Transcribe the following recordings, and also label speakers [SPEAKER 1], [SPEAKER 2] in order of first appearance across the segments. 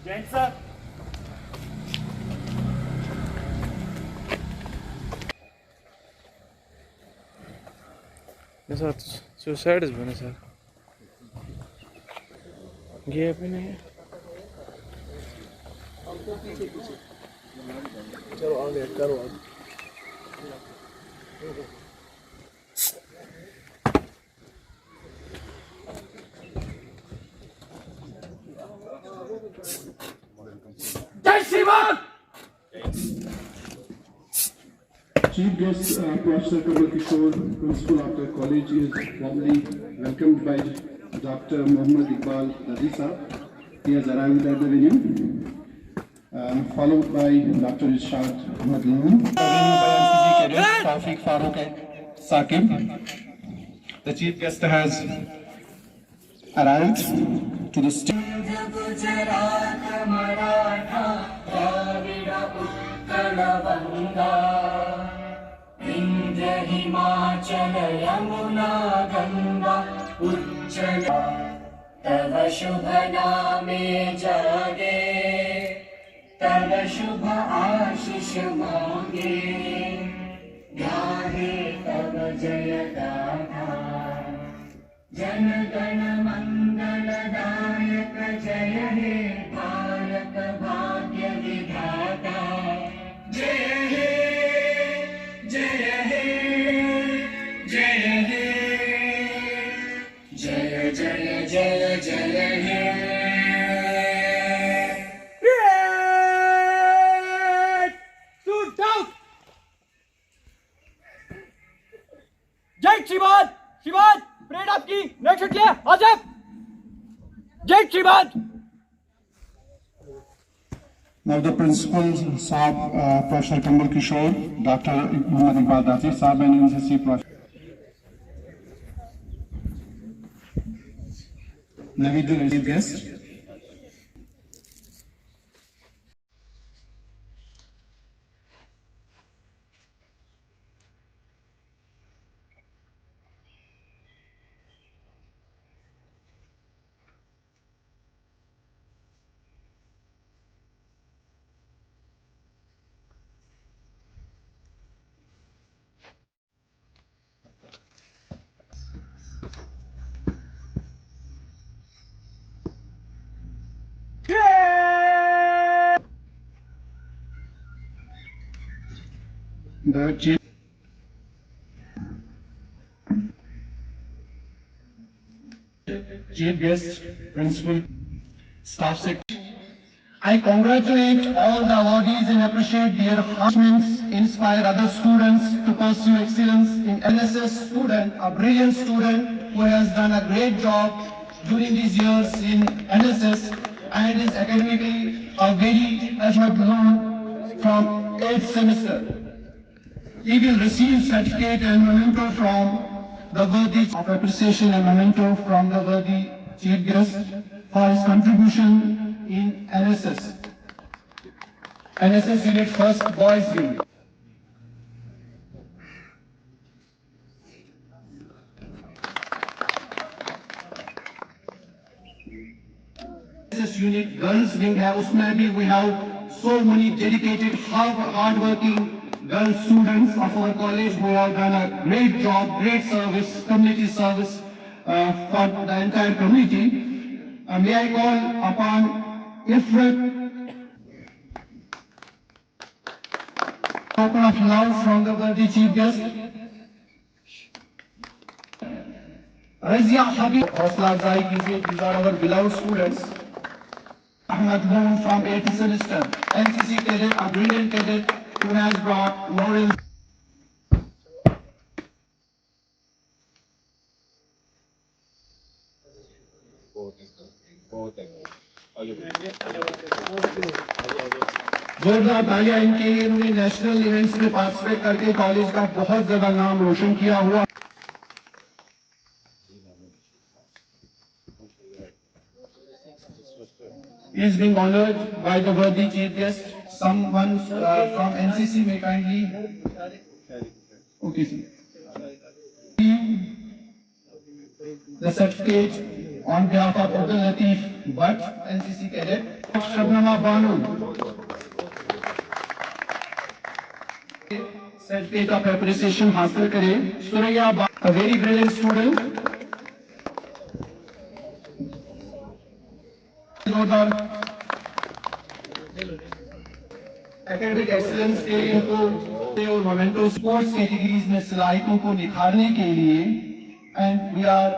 [SPEAKER 1] Jain sir.
[SPEAKER 2] Sir suicide बने sir गया भी नहीं
[SPEAKER 3] चलो आगे करो आगे
[SPEAKER 1] Jai Shriman!
[SPEAKER 4] Chief guest Professor Kamal Kishore, Principal After College, is warmly welcomed by Dr. Muhammad Iqbal Dadisa. He has arrived at the venue, followed by Dr. Irshad Ahmad Loon. By NCC Cadet Tawfiq Farooq Saqib. The chief guest has arrived to the stage.
[SPEAKER 5] Gujarat Maratha Dravid Utkal बंगा विंध्य हिमाचल यमुना गंगा उच्चल तव शुभ नामे जागे तव शुभ आशीष मांगे गाहे तव जय गाथा जन गण मंगलदायक जय हे भारत भाग्य विधाता जय हे जय हे जय हे जय जय जय जय हे
[SPEAKER 1] जय श्रीमान श्रीमान परेड आपकी नेक्स्ट शूट लिया आजब जय श्रीमान
[SPEAKER 4] Now the principal Saab, Professor Kamal Kishore, Dr. Muhammad Iqbal Dadisa Saab and NCC Professor. Naveed the chief guest. The chief guest, principal, staff secretary. I congratulate all the awardees and appreciate their accomplishments, inspire other students to pursue excellence in NSS student, a brilliant student who has done a great job during these years in NSS and is academically a very effort learned from 8th semester. He will receive certificate and memento from the worthy of appreciation and memento from the worthy chief guest for his contribution in NSS. NSS Unit First Boys Unit. NSS Unit Girls Wing है उसमें भी we have so many dedicated hard-working girl students of our college who have done a great job, great service, community service for the entire community. May I call upon Ifrat, token of love from the worthy chief guest. Razia Habib, Hosla Zai कीजिए, these are our beloved students. Ahmad Moon from 8th semester, NCC cadet, a brilliant cadet who has brought laurel. जोरदार तालियां इनके लिए, इन्होंने national events में participate करके college का बहुत ज्यादा नाम रोशन किया हुआ. He is being honored by the worthy chief guest. Someone from NCC may kindly. Okay, sir. The certificate on behalf of Abdul Latif Bhatt, NCC cadet. Shabnama Banu. Certificate of appreciation हासिल करे Suraya Banu, a very brilliant student. Academic excellence के इनको और memento sports categories में सलाहियतों को निखारने के लिए and we are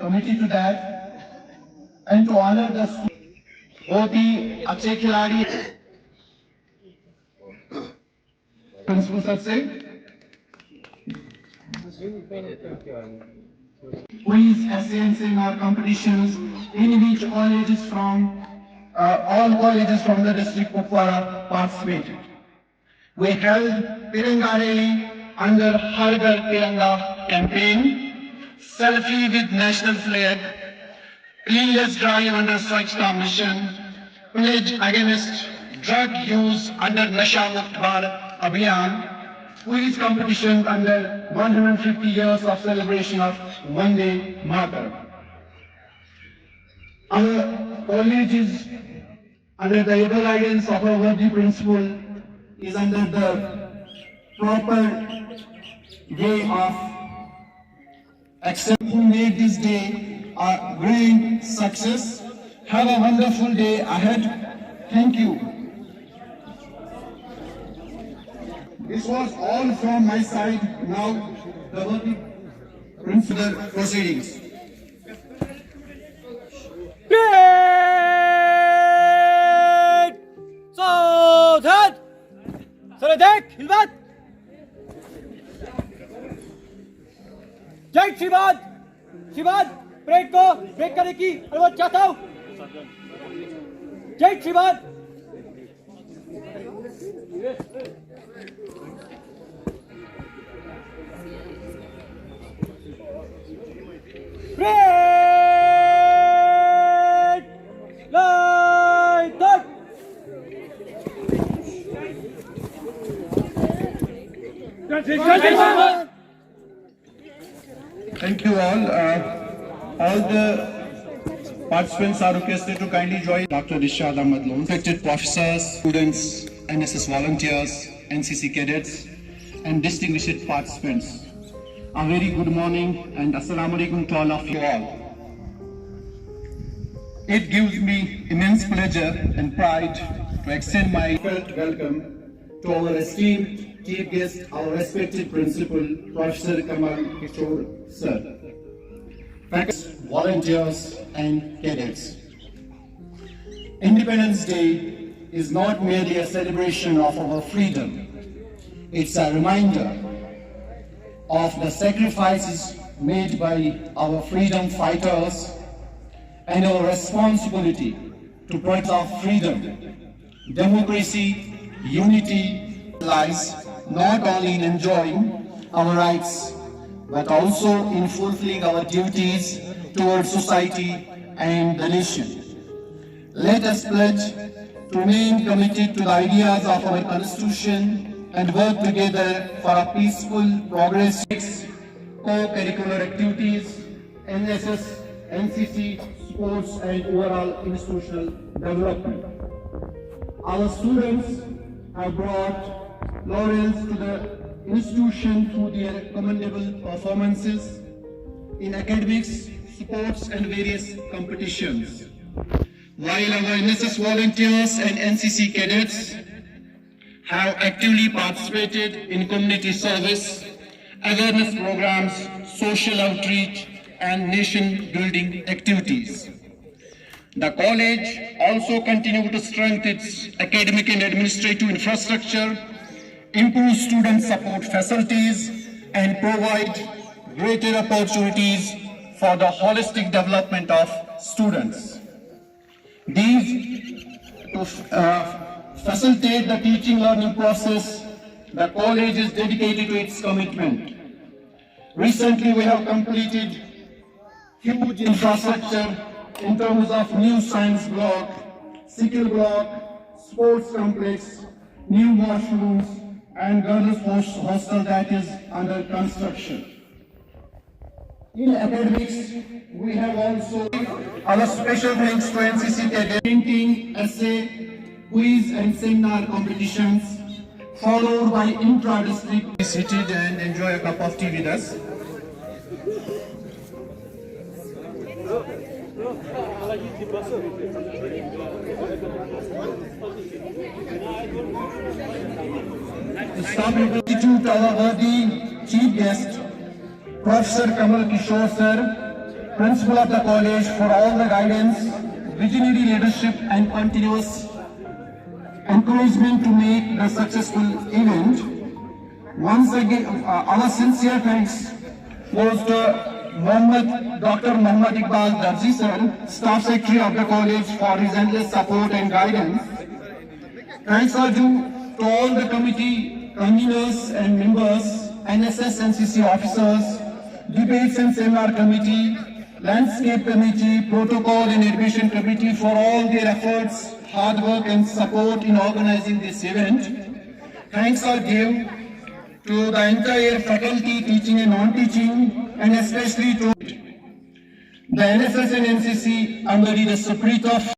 [SPEAKER 4] committed to that and to honour the बहुत ही अच्छे खिलाड़ी प्रिंसिपल सर से quiz, essays in our competitions in which colleges from all colleges from the district of Kupwara participated. We held Tiranga Rally under Har Ghar Tiranga campaign, selfie with national flag, cleanliness drive under Swachhta mission, pledge against drug use under Nasha Mukt Bharat Abhiyan, quiz competition under 150 years of celebration of Vande Mataram. Our college is under the able guidance of our worthy principal is under the proper way of accepting who made this day a great success. Have a wonderful day ahead. Thank you. This was all from my side. Now the worthy principal proceedings.
[SPEAKER 1] Great! Saudhan! Saradek, Hilvat! जय शिवाद शिवाद parade को break करने की अनुमति चाहता हूं जय शिवाद parade line तक
[SPEAKER 4] Thank you all. All the participants are requested to kindly join Dr. Rishad Ahmad Loan. Respected professors, students, NSS volunteers, NCC cadets, and distinguished participants. A very good morning and Assalamu alaikum to all of you all. It gives me immense pleasure and pride to extend my welcome to our esteemed chief guest, our respected principal, Professor Kamal Kishore Sir, faculty, volunteers, and cadets. Independence Day is not merely a celebration of our freedom. It's a reminder of the sacrifices made by our freedom fighters and our responsibility to protect our freedom, democracy, unity lies not only in enjoying our rights but also in fulfilling our duties towards society and the nation. Let us pledge to remain committed to the ideas of our Constitution and work together for a peaceful progress. Co-curricular activities, NSS, NCC, sports and overall institutional development. Our students have brought laurels to the institution through their commendable performances in academics, sports and various competitions. While our NSS volunteers and NCC cadets have actively participated in community service, awareness programs, social outreach and nation building activities. The college also continues to strengthen its academic and administrative infrastructure, improve student support facilities, and provide greater opportunities for the holistic development of students. These to facilitate the teaching learning process, the college is dedicated to its commitment. Recently, we have completed huge infrastructure in terms of new science block, skill block, sports complex, new washrooms, and girls' hostel that is under construction. In academics, we have also our special thanks to NCC cadet painting, essay, quiz and seminar competitions, followed by intra-district. Be seated and enjoy a cup of tea with us. The staff institute our worthy chief guest, Professor Kamal Kishore sir, Principal of the college, for all the guidance, visionary leadership and continuous encouragement to make the successful event. Once again, our sincere thanks goes to Dr. Muhammad Iqbal Darji sir, Staff Secretary of the college, for his endless support and guidance. Thanks are due to all the committee, conveners and members, NSS NCC officers, debates and seminar committee, landscape committee, protocol and admission committee for all their efforts, hard work and support in organizing this event. Thanks are due to the entire faculty, teaching and non-teaching, and especially to the NSS and NCC under the spirit of